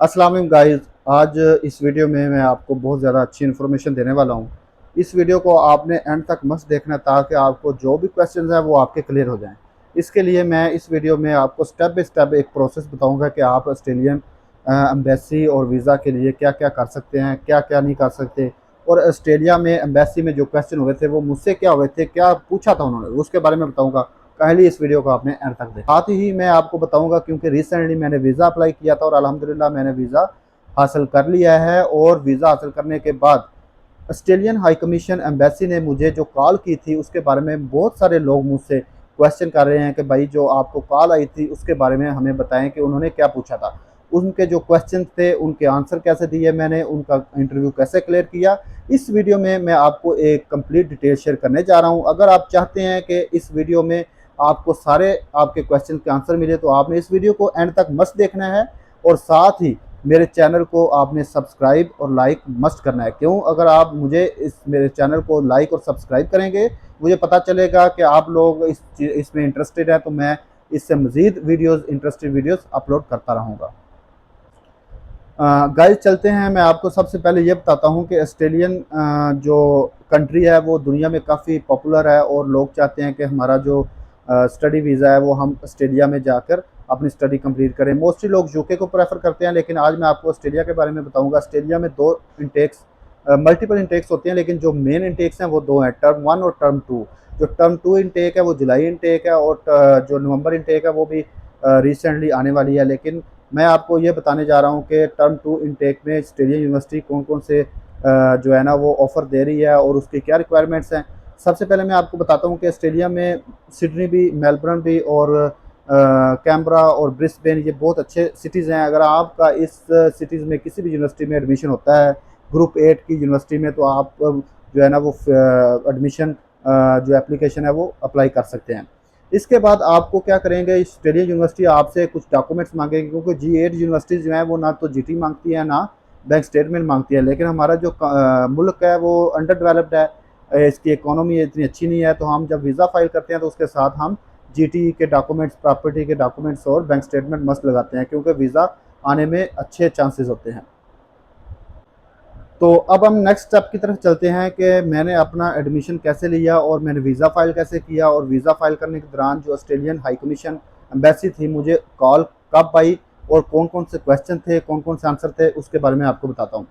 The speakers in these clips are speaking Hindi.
अस्सलाम वालेकुम गाइस। आज इस वीडियो में मैं आपको बहुत ज़्यादा अच्छी इन्फॉर्मेशन देने वाला हूँ। इस वीडियो को आपने एंड तक मस्त देखना ताकि आपको जो भी क्वेश्चंस हैं वो आपके क्लियर हो जाएं। इसके लिए मैं इस वीडियो में आपको स्टेप बाय स्टेप एक प्रोसेस बताऊंगा कि आप ऑस्ट्रेलियन एम्बेसी और वीज़ा के लिए क्या क्या कर सकते हैं, क्या क्या नहीं कर सकते। और ऑस्ट्रेलिया में एम्बेसी में जो क्वेश्चन हुए थे वो मुझसे क्या हुए थे, क्या पूछा था उन्होंने, उसके बारे में बताऊँगा। पहले इस वीडियो को आपने एंड तक देखा। साथ ही मैं आपको बताऊंगा क्योंकि रिसेंटली मैंने वीज़ा अप्लाई किया था और अल्हम्दुलिल्लाह मैंने वीज़ा हासिल कर लिया है। और वीज़ा हासिल करने के बाद ऑस्ट्रेलियन हाई कमीशन एम्बेसी ने मुझे जो कॉल की थी उसके बारे में बहुत सारे लोग मुझसे क्वेश्चन कर रहे हैं कि भाई जो आपको कॉल आई थी उसके बारे में हमें बताएं कि उन्होंने क्या पूछा था, उनके जो क्वेश्चन थे उनके आंसर कैसे दिए मैंने, उनका इंटरव्यू कैसे क्लियर किया। इस वीडियो में मैं आपको एक कंप्लीट डिटेल शेयर करने जा रहा हूं। अगर आप चाहते हैं कि इस वीडियो में आपको सारे आपके क्वेश्चन के आंसर मिले तो आपने इस वीडियो को एंड तक मस्त देखना है। और साथ ही मेरे चैनल को आपने सब्सक्राइब और लाइक मस्ट करना है। क्यों? अगर आप मुझे इस मेरे चैनल को लाइक और सब्सक्राइब करेंगे मुझे पता चलेगा कि आप लोग इसमें इंटरेस्टेड है, तो मैं इससे मज़ीद वीडियोस, इंटरेस्टिंग वीडियोस अपलोड करता रहूँगा। गाइस चलते हैं, मैं आपको सबसे पहले ये बताता हूँ कि ऑस्ट्रेलियन जो कंट्री है वो दुनिया में काफ़ी पॉपुलर है और लोग चाहते हैं कि हमारा जो स्टडी वीज़ा है वो हम ऑस्ट्रेलिया में जाकर अपनी स्टडी कंप्लीट करें। मोस्टली लोग यूके को प्रेफर करते हैं, लेकिन आज मैं आपको ऑस्ट्रेलिया के बारे में बताऊंगा। ऑस्ट्रेलिया में दो इंटेक्स, मल्टीपल इंटेक्स होते हैं, लेकिन जो मेन इंटेक्स हैं वो दो हैं, टर्म 1 और टर्म 2। जो टर्म 2 इंटेक है वो जुलाई इंटेक है और जो नवंबर इंटेक है वो भी रिसेंटली आने वाली है। लेकिन मैं आपको ये बताने जा रहा हूँ कि टर्म 2 इंटेक में ऑस्ट्रेलियन यूनिवर्सिटी कौन कौन से जो है ना वो ऑफ़र दे रही है और उसकी क्या रिक्वायरमेंट्स हैं। सबसे पहले मैं आपको बताता हूँ कि ऑस्ट्रेलिया में सिडनी भी, मेलबर्न भी और कैनबरा और ब्रिस्बेन ये बहुत अच्छे सिटीज़ हैं। अगर आपका इस सिटीज़ में किसी भी यूनिवर्सिटी में एडमिशन होता है ग्रुप 8 की यूनिवर्सिटी में, तो आप जो है ना वो एडमिशन जो एप्लीकेशन है वो अप्लाई कर सकते हैं। इसके बाद आपको क्या करेंगे, ऑस्ट्रेलियन यूनिवर्सिटी आपसे कुछ डॉक्यूमेंट्स मांगेगी, क्योंकि G8 यूनिवर्सिटीज़ जो हैं वो ना तो जीटी मांगती है ना बैंक स्टेटमेंट मांगती है। लेकिन हमारा जो मुल्क है वो अंडर डेवलप्ड है, इसकी इकोनॉमी इतनी अच्छी नहीं है, तो हम जब वीज़ा फाइल करते हैं तो उसके साथ हम जीटी के डॉक्यूमेंट्स, प्रॉपर्टी के डॉक्यूमेंट्स और बैंक स्टेटमेंट मस्ट लगाते हैं, क्योंकि वीज़ा आने में अच्छे चांसेस होते हैं। तो अब हम नेक्स्ट स्टेप की तरफ चलते हैं कि मैंने अपना एडमिशन कैसे लिया और मैंने वीज़ा फ़ाइल कैसे किया। और वीज़ा फ़ाइल करने के दौरान जो ऑस्ट्रेलियन हाई कमीशन एम्बेसी थी मुझे कॉल कब आई और कौन कौन से क्वेश्चन थे, कौन कौन से आंसर थे, उसके बारे में आपको बताता हूँ।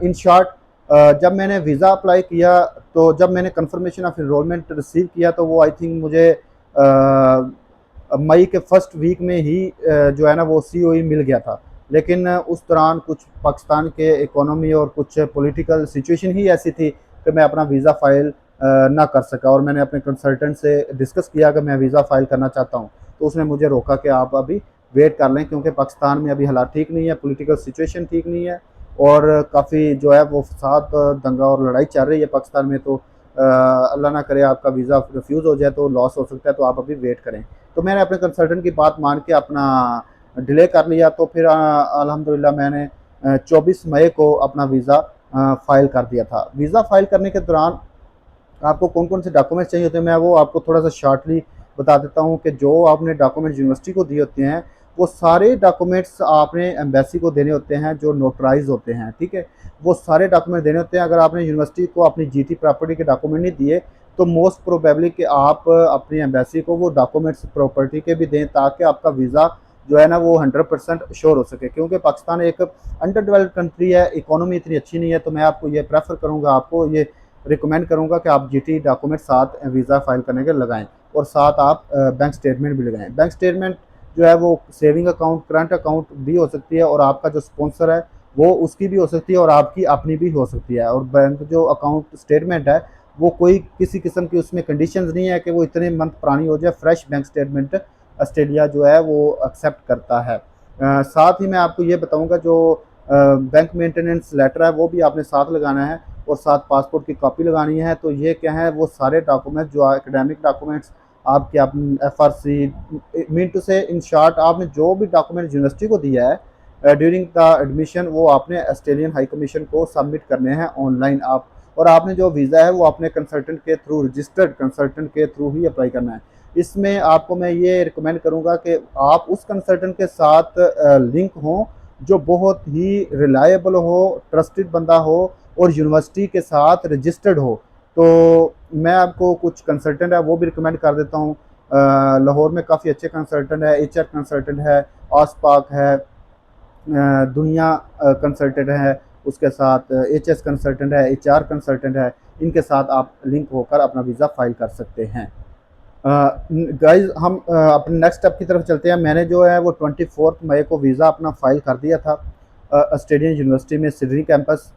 इन शॉर्ट, जब मैंने वीज़ा अप्लाई किया तो जब मैंने कंफर्मेशन ऑफ इनरोलमेंट रिसीव किया तो वो आई थिंक मुझे मई के फर्स्ट वीक में ही जो है ना वो COE मिल गया था। लेकिन उस दौरान कुछ पाकिस्तान के इकोनॉमी और कुछ पॉलिटिकल सिचुएशन ही ऐसी थी कि मैं अपना वीज़ा फ़ाइल ना कर सका। और मैंने अपने कंसल्टेंट से डिस्कस किया कि मैं वीज़ा फ़ाइल करना चाहता हूँ, तो उसने मुझे रोका कि आप अभी वेट कर लें, क्योंकि पाकिस्तान में अभी हालात ठीक नहीं है, पॉलिटिकल सिचुएशन ठीक नहीं है और काफ़ी जो है वो फसाद, दंगा और लड़ाई चल रही है पाकिस्तान में। तो अल्लाह ना करे आपका वीज़ा रिफ्यूज़ हो जाए तो लॉस हो सकता है, तो आप अभी वेट करें। तो मैंने अपने कंसल्टेंट की बात मान के अपना डिले कर लिया। तो फिर अल्हम्दुलिल्लाह मैंने 24 मई को अपना वीज़ा फ़ाइल कर दिया था। वीज़ा फ़ाइल करने के दौरान आपको कौन कौन से डॉक्यूमेंट्स चाहिए होते हैं मैं वो आपको थोड़ा सा शॉर्टली बता देता हूँ कि जो आपने डॉक्यूमेंट्स यूनिवर्सिटी को दिए होते हैं वो सारे डॉक्यूमेंट्स आपने एम्बेसी को देने होते हैं, जो नोटराइज होते हैं। ठीक है, वो सारे डॉक्यूमेंट देने होते हैं। अगर आपने यूनिवर्सिटी को अपनी जीटी प्रॉपर्टी के डॉक्यूमेंट नहीं दिए तो मोस्ट प्रोबेबली कि आप अपनी एम्बेसी को वो डॉक्यूमेंट्स प्रॉपर्टी के भी दें, ताकि आपका वीज़ा जो है ना वो 100% श्योर हो सके। क्योंकि पाकिस्तान एक अंडर डेवलप्ड कंट्री है, इकोनॉमी इतनी अच्छी नहीं है, तो मैं आपको ये प्रेफर करूँगा, आपको ये रिकमेंड करूँगा कि आप जीटी डॉक्यूमेंट साथ वीज़ा फाइल करने के लगाएं और साथ आप बैंक स्टेटमेंट भी लगाएं। बैंक स्टेटमेंट जो है वो सेविंग अकाउंट, करंट अकाउंट भी हो सकती है और आपका जो स्पॉन्सर है वो उसकी भी हो सकती है और आपकी अपनी भी हो सकती है। और बैंक जो अकाउंट स्टेटमेंट है वो कोई किसी किस्म की उसमें कंडीशंस नहीं है कि वो इतने मंथ पुरानी हो जाए। फ्रेश बैंक स्टेटमेंट ऑस्ट्रेलिया जो है वो एक्सेप्ट करता है। साथ ही मैं आपको ये बताऊंगा जो बैंक मेंटेनेंस लेटर है वो भी आपने साथ लगाना है और साथ पासपोर्ट की कॉपी लगानी है। तो ये क्या है, वो सारे डॉक्यूमेंट्स जो एकेडमिक डॉक्यूमेंट्स आपके FRC मीन टू से इन शॉर्ट आपने जो भी डॉक्यूमेंट यूनिवर्सिटी को दिया है ड्यूरिंग द एडमिशन वो आपने ऑस्ट्रेलियन हाई कमीशन को सबमिट करने हैं ऑनलाइन आप। और आपने जो वीज़ा है वो अपने कंसल्टेंट के थ्रू, रजिस्टर्ड कंसल्टेंट के थ्रू ही अप्लाई करना है। इसमें आपको मैं ये रिकमेंड करूँगा कि आप उस कंसल्टेंट के साथ लिंक हों जो बहुत ही रिलायबल हो, ट्रस्टेड बंदा हो और यूनिवर्सिटी के साथ रजिस्टर्ड हो। तो मैं आपको कुछ कंसल्टेंट है वो भी रिकमेंड कर देता हूँ। लाहौर में काफ़ी अच्छे कंसल्टेंट है, एचआर कंसल्टेंट है, आसपाक है, दुनिया कंसल्टेंट है, उसके साथ एचएस कंसल्टेंट है, एचआर कंसल्टेंट है। इनके साथ आप लिंक होकर अपना वीज़ा फाइल कर सकते हैं। गाइज हम अपने नेक्स्ट स्टेप की तरफ चलते हैं। मैंने जो है वो 24 मई को वीज़ा अपना फ़ाइल कर दिया था ऑस्ट्रेलियन यूनिवर्सिटी में सिडनी कैंपस।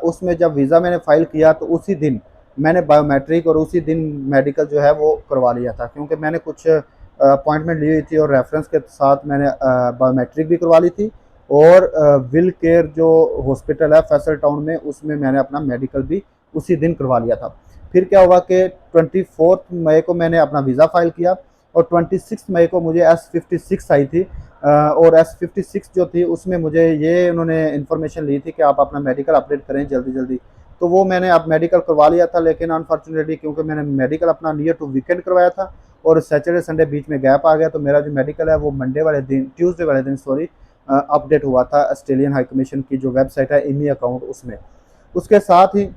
उसमें जब वीज़ा मैंने फ़ाइल किया तो उसी दिन मैंने बायोमेट्रिक और उसी दिन मेडिकल जो है वो करवा लिया था, क्योंकि मैंने कुछ अपॉइंटमेंट ली हुई थी और रेफरेंस के साथ मैंने बायोमेट्रिक भी करवा ली थी। और विल केयर जो हॉस्पिटल है फैसल टाउन में, उसमें मैंने अपना मेडिकल भी उसी दिन करवा लिया था। फिर क्या हुआ कि 24 मई को मैंने अपना वीज़ा फाइल किया और 26 मई को मुझे S56 आई थी। और S56 जो थी उसमें मुझे ये उन्होंने इन्फॉर्मेशन ली थी कि आप अपना मेडिकल अपडेट करें जल्दी जल्दी। तो वो मैंने अब मेडिकल करवा लिया था, लेकिन अनफॉर्चुनेटली क्योंकि मैंने मेडिकल अपना नियर टू वीकेंड करवाया था और सैटरडे संडे बीच में गैप आ गया, तो मेरा जो मेडिकल है वो मंडे वाले दिन, ट्यूसडे वाले दिन सॉरी, अपडेट हुआ था ऑस्ट्रेलियन हाई कमीशन की जो वेबसाइट है इमी अकाउंट उसमें। उसके साथ ही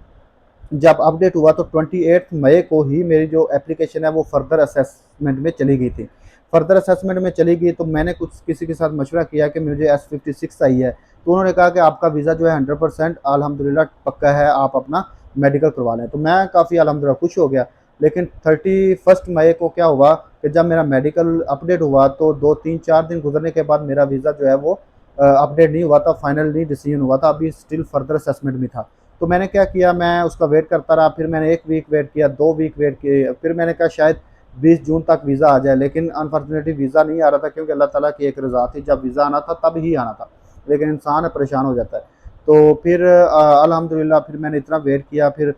जब अपडेट हुआ तो 28 मई को ही मेरी जो एप्लीकेशन है वो फर्दर असेसमेंट में चली गई थी। फर्दर असेसमेंट में चली गई तो मैंने कुछ किसी के साथ मशवरा किया कि मुझे S56 आई है, तो उन्होंने कहा कि आपका वीज़ा जो है 100% अल्हम्दुलिल्लाह पक्का है, आप अपना मेडिकल करवा लें। तो मैं काफ़ी अल्हम्दुलिल्लाह खुश हो गया। लेकिन 31 मई को क्या हुआ कि जब मेरा मेडिकल अपडेट हुआ तो 2 3 4 दिन गुजरने के बाद मेरा वीज़ा जो है वो अपडेट नहीं हुआ था, फाइनल नहीं डिसीजन हुआ था, अभी स्टिल फर्दर असेसमेंट में था। तो मैंने क्या किया, मैं उसका वेट करता रहा। फिर मैंने 1 वीक वेट किया, 2 वीक वेट किए, फिर मैंने कहा शायद 20 जून तक वीज़ा आ जाए, लेकिन अनफॉर्चुनेटली वीज़ा नहीं आ रहा था, क्योंकि अल्लाह ताला की एक रज़ा थी, जब वीज़ा आना था तब ही आना था, लेकिन इंसान परेशान हो जाता है। तो फिर अल्हम्दुलिल्लाह फिर मैंने इतना वेट किया। फिर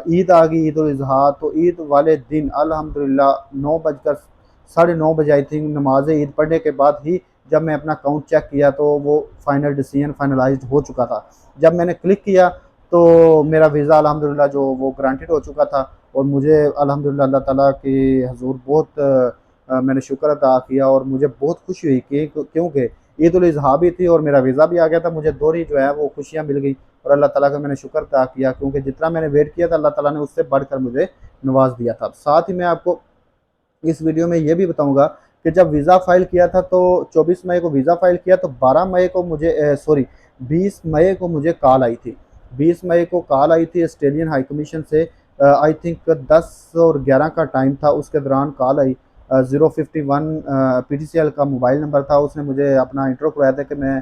ईद आ गई, ईद उल अज़हा। तो ईद वाले दिन अल्हम्दुलिल्लाह 9 बजकर साढ़े 9 बजे आई थिंक नमाज ईद पढ़ने के बाद ही जब मैं अपना अकाउंट चेक किया तो वो फाइनल डिसीजन फाइनलाइज्ड हो चुका था। जब मैंने क्लिक किया तो मेरा वीज़ा अल्हम्दुलिल्लाह जो वो ग्रांटेड हो चुका था और मुझे अल्हम्दुलिल्लाह अल्लाह ताला के हज़ूर बहुत मैंने शुक्र अदा किया और मुझे बहुत खुशी हुई कि क्योंकि ईद उल अज़हा भी थी और मेरा वीज़ा भी आ गया था। मुझे दोहरी जो है वो खुशियाँ मिल गई और अल्लाह ताला का मैंने शुक्र अदा किया, क्योंकि जितना मैंने वेट किया था अल्लाह ताला ने उससे बढ़कर मुझे नवाज़ दिया था। साथ ही मैं आपको इस वीडियो में ये भी बताऊंगा कि जब वीज़ा फाइल किया था तो 24 मई को वीज़ा फाइल किया तो 12 मई को मुझे सॉरी 20 मई को मुझे कॉल आई थी। 20 मई को कॉल आई थी ऑस्ट्रेलियन हाई कमीशन से। आई थिंक 10 और 11 का टाइम था, उसके दौरान कॉल आई। 051 PTCL का मोबाइल नंबर था। उसने मुझे अपना इंट्रो करवाया था कि मैं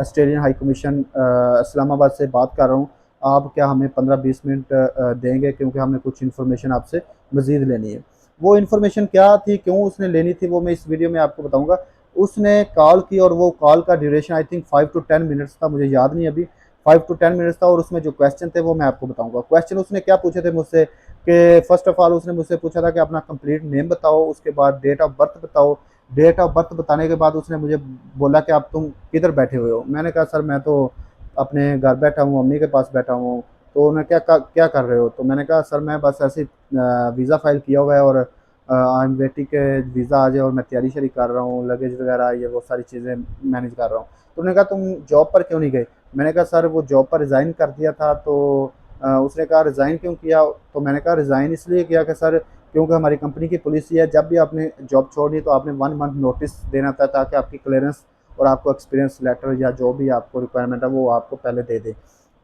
ऑस्ट्रेलियन हाई कमीशन इस्लामाबाद से बात कर रहा हूँ, आप क्या हमें 15-20 मिनट देंगे, क्योंकि हमने कुछ इन्फॉर्मेशन आपसे मज़ीद लेनी है। वो इन्फॉर्मेशन क्या थी, क्यों उसने लेनी थी, वो मैं इस वीडियो में आपको बताऊंगा। उसने कॉल की और वो कॉल का duration I think 5 to 10 minutes था, मुझे याद नहीं अभी, 5 to 10 मिनट्स था। और उसमें जो क्वेश्चन थे वो मैं आपको बताऊंगा। क्वेश्चन उसने क्या पूछे थे मुझसे कि फर्स्ट ऑफ ऑल उसने मुझसे पूछा था कि अपना कंप्लीट नेम बताओ, उसके बाद डेट ऑफ बर्थ बताओ। डेट ऑफ बर्थ बताने के बाद उसने मुझे बोला कि आप तुम किधर बैठे हुए हो। मैंने कहा सर मैं तो अपने घर बैठा हूँ, मम्मी के पास बैठा हूँ। तो उन्होंने क्या कर रहे हो, तो मैंने कहा सर मैं बस ऐसे वीज़ा फाइल किया हुआ है और आई एम वेटिंग के वीज़ा आ जाए और मैं तैयारी शरी कर रहा हूँ, लगेज वगैरह ये वो सारी चीज़ें मैनेज कर रहा हूँ। तो उन्होंने कहा तुम जॉब पर क्यों नहीं गए। मैंने कहा सर वो जॉब पर रिज़ाइन कर दिया था। तो उसने कहा रिज़ाइन क्यों किया, तो मैंने कहा रिज़ाइन इसलिए किया कि सर क्योंकि हमारी कंपनी की पॉलिसी है जब भी आपने जॉब छोड़नी तो आपने 1 मंथ नोटिस देना था, ताकि आपकी क्लियरेंस और आपको एक्सपीरियंस लेटर या जो भी आपको रिक्वायरमेंट है वो आपको पहले दे दे।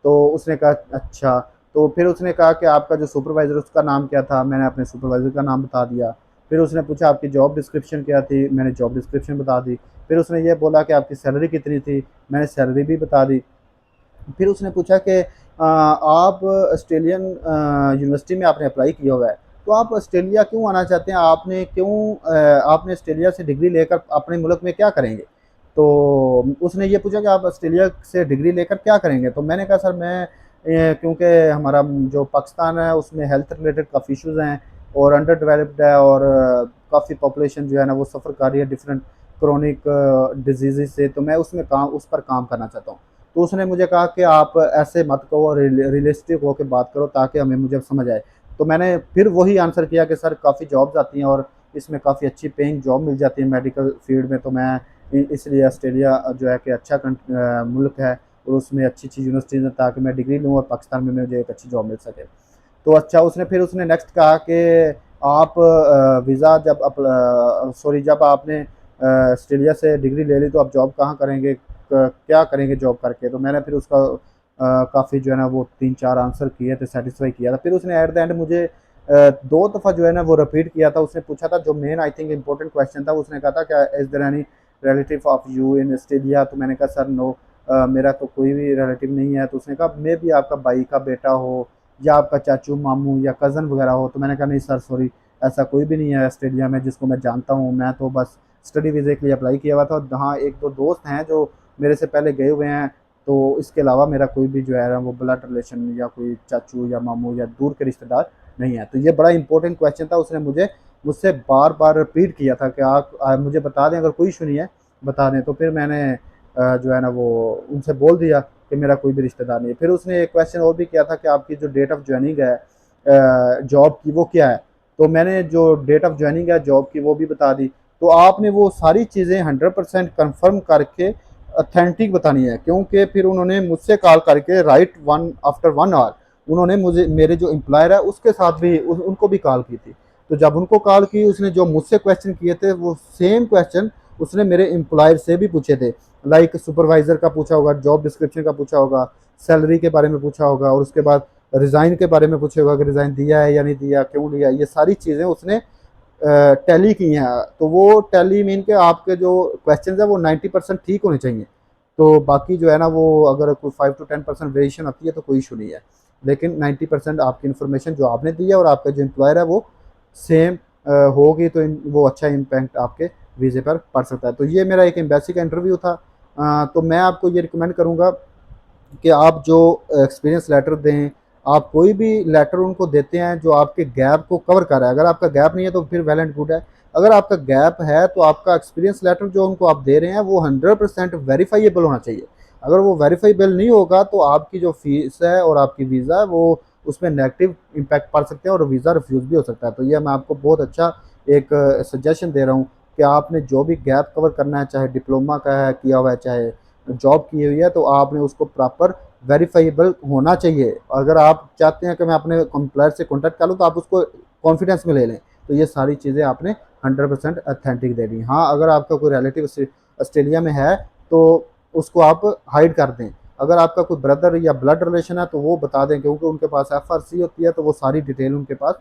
तो उसने कहा अच्छा। तो फिर उसने कहा कि आपका जो सुपरवाइज़र उसका नाम क्या था, मैंने अपने सुपरवाइज़र का नाम बता दिया। फिर उसने पूछा आपकी जॉब डिस्क्रिप्शन क्या थी, मैंने जॉब डिस्क्रिप्शन बता दी। फिर उसने ये बोला कि आपकी सैलरी कितनी थी, मैंने सैलरी भी बता दी। फिर उसने पूछा कि आप ऑस्ट्रेलियन यूनिवर्सिटी में आपने अप्लाई किया हुआ है, तो आप ऑस्ट्रेलिया क्यों आना चाहते हैं, आपने ऑस्ट्रेलिया से डिग्री लेकर अपने मुल्क में क्या करेंगे। तो उसने ये पूछा कि आप ऑस्ट्रेलिया से डिग्री लेकर क्या करेंगे। तो मैंने कहा सर मैं क्योंकि हमारा जो पाकिस्तान है उसमें हेल्थ रिलेटेड काफ़ी इश्यूज़ हैं और अंडर डेवलप्ड है और काफ़ी पॉपुलेशन जो है ना वो सफ़र कर रही है डिफरेंट क्रोनिक डिजीज़ से, तो मैं उस पर काम करना चाहता हूँ। तो उसने मुझे कहा कि आप ऐसे मत कहो, रियलिस्टिक होकर बात करो ताकि हमें मुझे समझ आए। तो मैंने फिर वही आंसर किया कि सर काफ़ी जॉब्स आती हैं और इसमें काफ़ी अच्छी पेइंग जॉब मिल जाती है मेडिकल फील्ड में, तो मैं इसलिए ऑस्ट्रेलिया जो है कि अच्छा मुल्क है और उसमें अच्छी अच्छी यूनिवर्सिटीज़ हैं, ताकि मैं डिग्री लूँ और पाकिस्तान में मुझे एक अच्छी जॉब मिल सके। तो अच्छा उसने फिर उसने नेक्स्ट कहा कि आप वीज़ा जब आपने ऑस्ट्रेलिया से डिग्री ले ली तो आप जॉब कहाँ करेंगे, क्या करेंगे जॉब करके। तो मैंने फिर उसका काफ़ी जो है ना वो 3-4 आंसर किए थे, सेटिस्फाई किया था। फिर उसने एट द एंड मुझे 2 दफ़ा जो है ना वो रिपीट किया था। उसने पूछा था जो main I think important question था, उसने कहा था क्या is there any relative of you in Australia. तो मैंने कहा सर नो, मेरा तो कोई भी रिलेटिव नहीं है। तो उसने कहा मे बी आपका भाई का बेटा हो या आपका चाचू मामू या कज़न वगैरह हो। तो मैंने कहा नहीं सर सॉरी, ऐसा कोई भी नहीं है ऑस्ट्रेलिया में जिसको मैं जानता हूँ। मैं तो बस स्टडी वीज़े के लिए अप्लाई किया हुआ था और हाँ एक दो दोस्त हैं जो मेरे से पहले गए हुए हैं। तो इसके अलावा मेरा कोई भी जो है ना वो ब्लड रिलेशन या कोई चाचू या मामू या दूर के रिश्तेदार नहीं है। तो ये बड़ा इंपॉर्टेंट क्वेश्चन था, उसने मुझसे बार बार रिपीट किया था कि आप मुझे बता दें, अगर कोई इशू नहीं है बता दें। तो फिर मैंने जो है ना वो उनसे बोल दिया कि मेरा कोई भी रिश्तेदार नहीं है। फिर उसने एक क्वेश्चन और भी किया था कि आपकी जो डेट ऑफ ज्वाइनिंग है जॉब की वो क्या है। तो मैंने जो डेट ऑफ ज्वाइनिंग है जॉब की वो भी बता दी। तो आपने वो सारी चीज़ें 100% कन्फर्म करके अथेंटिक बतानी है, क्योंकि फिर उन्होंने मुझसे कॉल करके राइट वन आफ्टर 1 आवर उन्होंने मुझे मेरे जो एम्प्लॉयर है उसके साथ भी उनको भी कॉल की थी। तो जब उनको कॉल की उसने जो मुझसे क्वेश्चन किए थे वो सेम क्वेश्चन उसने मेरे एम्प्लॉयर से भी पूछे थे। लाइक सुपरवाइजर का पूछा होगा, जॉब डिस्क्रिप्शन का पूछा होगा, सैलरी के बारे में पूछा होगा और उसके बाद रिज़ाइन के बारे में पूछा होगा कि रिज़ाइन दिया है या नहीं दिया, क्यों लिया, ये सारी चीज़ें उसने टैली की हैं। तो वो टैली मीन के आपके जो क्वेश्चन है वो 90% ठीक होने चाहिए। तो बाकी जो है ना वो अगर कोई 5 to 10% वेरिएशन आती है तो कोई इशू नहीं है, लेकिन 90% आपकी इन्फॉर्मेशन जो आपने दी है और आपका जो एम्प्लॉयर है वो सेम होगी तो वो अच्छा इम्पैक्ट आपके वीज़े पर पड़ सकता है। तो ये मेरा एक एम्बेसी का इंटरव्यू था। तो मैं आपको ये रिकमेंड करूँगा कि आप जो एक्सपीरियंस लेटर दें, आप कोई भी लेटर उनको देते हैं जो आपके गैप को कवर कर रहा है। अगर आपका गैप नहीं है तो फिर वेल एंड गुड है। अगर आपका गैप है तो आपका एक्सपीरियंस लेटर जो उनको आप दे रहे हैं वो 100% वेरीफाइएबल होना चाहिए। अगर वो वेरीफाइएबल नहीं होगा तो आपकी जो फीस है और आपकी वीज़ा है वो उसमें नेगेटिव इम्पैक्ट पड़ सकते हैं और वीज़ा रिफ्यूज़ भी हो सकता है। तो ये मैं आपको बहुत अच्छा एक सजेशन दे रहा हूँ कि आपने जो भी गैप कवर करना है, चाहे डिप्लोमा का है किया हुआ है, चाहे जॉब की हुई है, तो आपने उसको प्रॉपर वेरीफाइबल होना चाहिए। अगर आप चाहते हैं कि मैं अपने एम्प्लॉयर से कॉन्टैक्ट कर लूँ तो आप उसको कॉन्फिडेंस में ले लें। तो ये सारी चीज़ें आपने 100% ऑथेंटिक देनी। हाँ, अगर आपका कोई रिलेटिव ऑस्ट्रेलिया में है तो उसको आप हाइड कर दें। अगर आपका कोई ब्रदर या ब्लड रिलेशन है तो वो बता दें, क्योंकि उनके पास FRC होती है तो वो सारी डिटेल उनके पास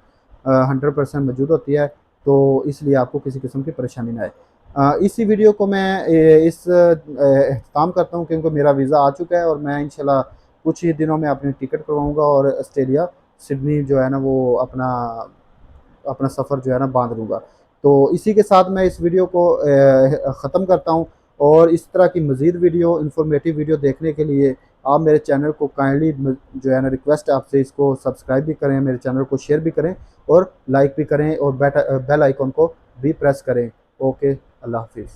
100% मौजूद होती है। तो इसलिए आपको किसी किस्म की परेशानी ना आए। इसी वीडियो को मैं इख्तिताम करता हूँ, क्योंकि मेरा वीज़ा आ चुका है और मैं इंशाल्लाह कुछ ही दिनों में अपनी टिकट करवाऊँगा और ऑस्ट्रेलिया सिडनी जो है ना वो अपना अपना सफ़र जो है ना बांध लूँगा। तो इसी के साथ मैं इस वीडियो को ख़त्म करता हूँ और इस तरह की मज़ीद वीडियो इन्फॉर्मेटिव वीडियो देखने के लिए आप मेरे चैनल को काइंडली जो है ना रिक्वेस्ट है आपसे, इसको सब्सक्राइब भी करें, मेरे चैनल को शेयर भी करें और लाइक भी करें और बेल आइकन को भी प्रेस करें। ओके, अल्लाह हाफिज़।